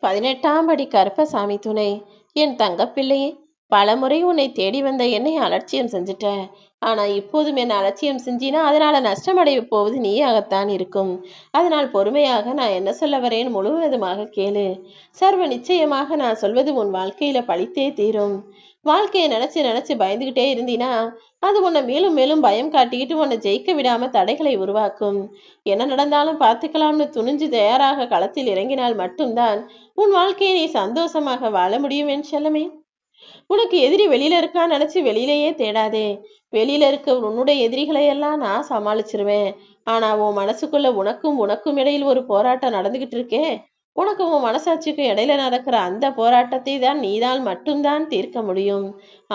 18ஆம் படி கருப்பசாமி துணை. என் தங்கப்பிள்ளையே, பலமுறை உன்னை தேடி வந்த என்னை அலட்சியம் செஞ்சுட்ட. ஆனா இப்போதும் என்ன அலட்சியம் செஞ்சினா அதனால நஷ்டமடைய போவது நீயாகத்தான் இருக்கும். அதனால் பொறுமையாக நான் என்ன சொல்ல வரேன் முழுவதுமாக கேளு. சர்வ நிச்சயமாக நான் சொல்வது உன் வாழ்க்கையில பழித்தே தீரும். வாழ்க்கையை நினைச்சு நினைச்சு பயந்துகிட்டே இருந்தீனா அது உன்னை மேலும் மேலும் பயம் காட்டிக்கிட்டு உன்னை ஜெயிக்க விடாம தடைகளை உருவாக்கும். என்ன நடந்தாலும் பார்த்துக்கலாம்னு துணிஞ்சு தயாராக களத்தில் இறங்கினால் மட்டும்தான் உன் வாழ்க்கையை நீ சந்தோஷமாக வாழ முடியும் என் செல்லமே. உனக்கு எதிரி வெளியில இருக்கான்னு நினைச்சு வெளியிலேயே தேடாதே. வெளியில இருக்க உன்னுடைய எதிரிகளை எல்லாம் நான் சமாளிச்சிருவேன். ஆனா உன் மனசுக்குள்ள உனக்கும் உனக்கும் இடையில் ஒரு போராட்டம் நடந்துகிட்டு இருக்கே. உனக்கு உன் மனசாட்சிக்கும் இடையில நடக்கிற அந்த போராட்டத்தை தான் நீதான் மட்டும்தான் தீர்க்க முடியும்.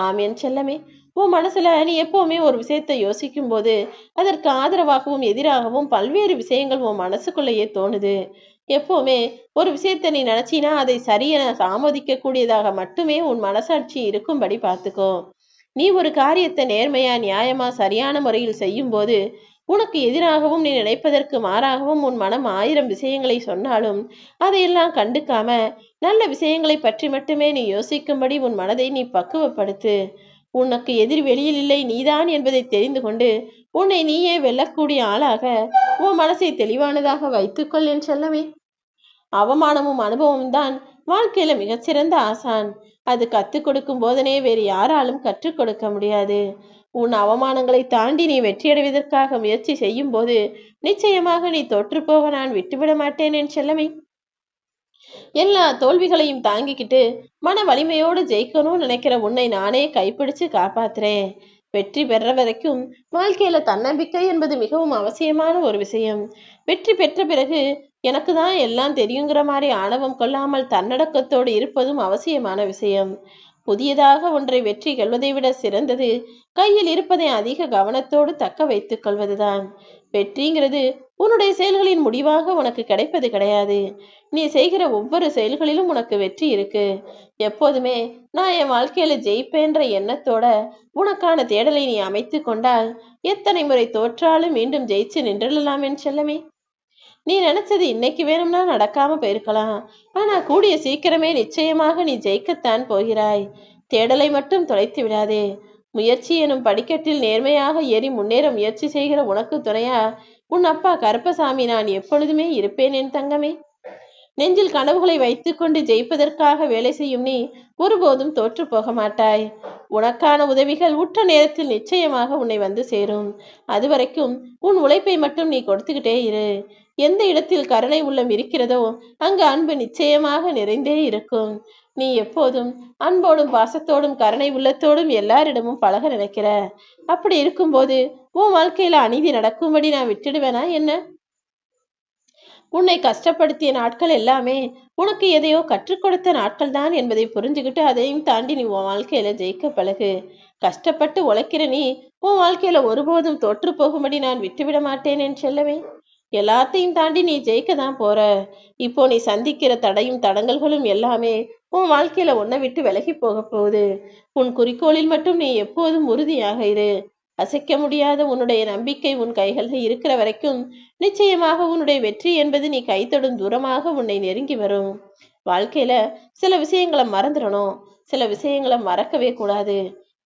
ஆம் என் செல்லமே. உன் மனசுல நீ எப்பவுமே ஒரு விஷயத்தை யோசிக்கும் போது அதற்கு ஆதரவாகவும் எதிராகவும் பல்வேறு விஷயங்கள் உன் மனசுக்குள்ளேயே தோணுது. எப்பவுமே ஒரு விஷயத்த நீ நினைச்சினா அதை சரியென ஆமோதிக்க கூடியதாக மட்டுமே உன் மனசாட்சி இருக்கும்படி பார்த்துக்கோ. நீ ஒரு காரியத்தை நேர்மையா நியாயமா சரியான முறையில் செய்யும் போது உனக்கு எதிராகவும் நீ நினைப்பதற்கு மாறாகவும் உன் மனம் 1000 விஷயங்களை சொன்னாலும் அதையெல்லாம் கண்டுக்காம நல்ல விஷயங்களை பற்றி மட்டுமே நீ யோசிக்கும்படி உன் மனதை நீ பக்குவப்படுத்து. உனக்கு எதிர் வெளியில் இல்லை நீதான் என்பதை தெரிந்து கொண்டு உன்னை நீயே வெல்லக்கூடிய ஆளாக உன் மனசை தெளிவானதாக வைத்துக்கொள் என் செல்லமே. அவமானமும் அனுபவமும் தான் வாழ்க்கையில மிகச்சிறந்த ஆசான். அது கற்றுக் கொடுக்கும் போதனே வேறு யாராலும் கற்றுக் கொடுக்க முடியாது. உன் அவமானங்களை தாண்டி நீ வெற்றியடைவதற்காக முயற்சி செய்யும் போது நிச்சயமாக நீ தோற்றுப்போக நான் விட்டுவிட மாட்டேன் என் செல்லமே. எல்லா தோல்விகளையும் தாங்கிக்கிட்டு மன வலிமையோடு ஜெயிக்கணும்னு நினைக்கிற உன்னை நானே கைப்பிடிச்சு காப்பாத்துறேன். வெற்றி பெற வரைக்கும் வாழ்க்கையில தன்னம்பிக்கை என்பது மிகவும் அவசியமான ஒரு விஷயம். வெற்றி பெற்ற பிறகு எனக்கு தான் எல்லாம் தெரியுங்கிற மாதிரி ஆணவம் கொள்ளாமல் தன்னடக்கத்தோடு இருப்பதும் அவசியமான விஷயம். புதியதாக ஒன்றை வெற்றி கொள்வதை விட சிறந்தது கையில் இருப்பதை அதிக கவனத்தோடு தக்க வைத்துக் கொள்வதுதான். வெற்றிங்கிறது உன்னுடைய செயல்களின் முடிவாக உனக்கு கிடைப்பது கிடையாது. நீ செய்கிற ஒவ்வொரு செயல்களிலும் உனக்கு வெற்றி இருக்கு. எப்போதுமே நான் என் வாழ்க்கையில ஜெயிப்பேன்ற எண்ணத்தோட உனக்கான தேடலை நீ அமைத்து கொண்டால் எத்தனை முறை தோற்றாலும் மீண்டும் ஜெயிச்சு நின்றலாம் என் செல்லமே. நீ நினைச்சது இன்னைக்கு வேணும்னா நடக்காம போயிருக்கலாம். ஆனா கூடிய சீக்கிரமே நிச்சயமாக நீ ஜெயிக்கத்தான் போகிறாய். தேடலை மட்டும் தொலைத்து விடாதே. முயற்சி எனும் படிக்கட்டில் நேர்மையாக ஏறி முன்னேற முயற்சி செய்கிற உனக்கு துணையா உன் அப்பா கருப்பசாமி நான் எப்பொழுதுமே இருப்பேன் என் தங்கமே. நெஞ்சில் கனவுகளை வைத்துக்கொண்டு ஜெயிப்பதற்காக வேலை செய்யும் நீ ஒருபோதும் தோற்று போக மாட்டாய். உனக்கான உதவிகள் உற்ற நேரத்தில் நிச்சயமாக உன்னை வந்து சேரும். அதுவரைக்கும் உன் உழைப்பை மட்டும் நீ கொடுத்துக்கிட்டே இரு. எந்த இடத்தில் கருணை உள்ளம் இருக்கிறதோ அங்கு அன்பு நிச்சயமாக நிறைந்தே இருக்கும். நீ எப்போதும் அன்போடும் பாசத்தோடும் கருணை உள்ளத்தோடும் எல்லாரிடமும் பழக நினைக்கிற. அப்படி இருக்கும்போது உன் வாழ்க்கையில அநீதி நடக்கும்படி நான் விட்டுடுவேனா என்ன? உன்னை கஷ்டப்படுத்திய நாட்கள் எல்லாமே உனக்கு எதையோ கற்றுக் கொடுத்த நாட்கள் தான் என்பதை புரிஞ்சுக்கிட்டு அதையும் தாண்டி நீ உன் வாழ்க்கையில ஜெயிக்க பழகு. கஷ்டப்பட்டு உழைக்கிற நீ உன் வாழ்க்கையில ஒருபோதும் தோற்று போகும்படி நான் விட்டுவிட மாட்டேன் என் செல்லவே. எல்லாத்தையும் தாண்டி நீ ஜெயிக்க தான் போற. இப்போ நீ சந்திக்கிற தடையும் தடங்கல்களும் எல்லாமே உன் வாழ்க்கையில உன்னை விட்டு விலகி போக போகுது. உன் குறிக்கோளில் மட்டும் நீ எப்போதும் உறுதியாக இரு. அசைக்க முடியாத உன்னுடைய நம்பிக்கை உன் கைகளில் இருக்கிற வரைக்கும் நிச்சயமாக உன்னுடைய வெற்றி என்பது நீ கைத்தொடும் தூரமாக உன்னை நெருங்கி வரும். வாழ்க்கையில சில விஷயங்களை மறந்துடணும். சில விஷயங்களை மறக்கவே கூடாது.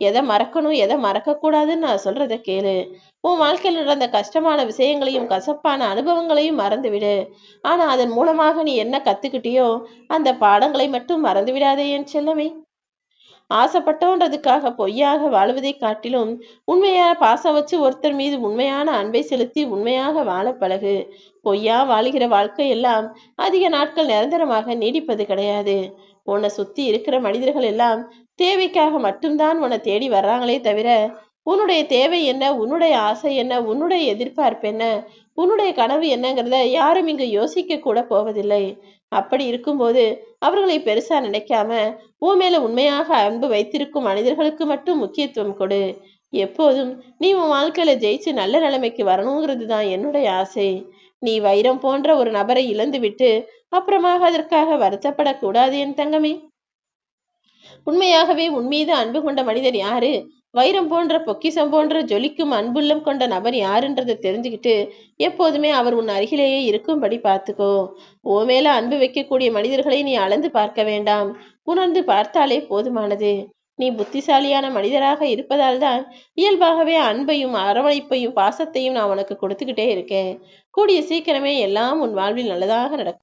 எதை மறக்கணும் எதை மறக்க கூடாதுன்னு நான் சொல்றத கேளு. உன் வாழ்க்கையில் நடந்த கஷ்டமான விஷயங்களையும் கசப்பான அனுபவங்களையும் மறந்துவிடு. ஆனா அதன் மூலமாக நீ என்ன கத்துக்கிட்டியோ அந்த பாடங்களை மட்டும் மறந்து விடாதே என் செல்லமே. ஆசைப்பட்டோன்றதுக்காக பொய்யாக வாழ்வதை காட்டிலும் உண்மையான பாசம் வச்சு ஒருத்தர் மீது உண்மையான அன்பை செலுத்தி உண்மையாக வாழ பழகு. பொய்யா வாழ்கிற வாழ்க்கை எல்லாம் அதிக நாட்கள் நிரந்தரமாக நீடிப்பது கிடையாது. உன்னை சுத்தி இருக்கிற மனிதர்கள் எல்லாம் தேவைக்காக மட்டும்தான் உன்னை தேடி வர்றாங்களே தவிர உன்னுடைய தேவை என்ன, உன்னுடைய ஆசை என்ன, உன்னுடைய எதிர்பார்ப்பு என்ன, உன்னுடைய கனவு என்னங்கிறத யாரும் இங்கு யோசிக்க கூட போவதில்லை. அப்படி இருக்கும்போது அவர்களை பெருசா நினைக்காம உன் மேல உண்மையாக அன்பு வைத்திருக்கும் மனிதர்களுக்கு மட்டும் முக்கியத்துவம் கொடு. எப்போதும் நீ உன் வாழ்க்கையில ஜெயிச்சு நல்ல நிலைமைக்கு வரணுங்கிறது தான் என்னுடைய ஆசை. நீ வைரம் போன்ற ஒரு நபரை இழந்து விட்டு அப்புறமாக அதற்காக வருத்தப்படக்கூடாது என் தங்கமே. உண்மையாகவே உன் மீது அன்பு கொண்ட மனிதர் யாரு? வைரம் போன்ற பொக்கிஷம் போன்ற ஜொலிக்கும் அன்புள்ளம் கொண்ட நபர் யாருன்றதை தெரிஞ்சுக்கிட்டு எப்போதுமே அவர் உன் அருகிலேயே இருக்கும்படி பார்த்துக்கோ. ஓ மேல அன்பு வைக்கக்கூடிய மனிதர்களை நீ அளந்து பார்க்க வேண்டாம், உணர்ந்து பார்த்தாலே போதுமானது. நீ புத்திசாலியான மனிதராக இருப்பதால் தான் இயல்பாகவே அன்பையும் அரவணைப்பையும் பாசத்தையும் நான் உனக்கு கொடுத்துக்கிட்டே இருக்கேன். கூடிய சீக்கிரமே எல்லாம் உன் வாழ்வில் நல்லதாக நடக்கும்.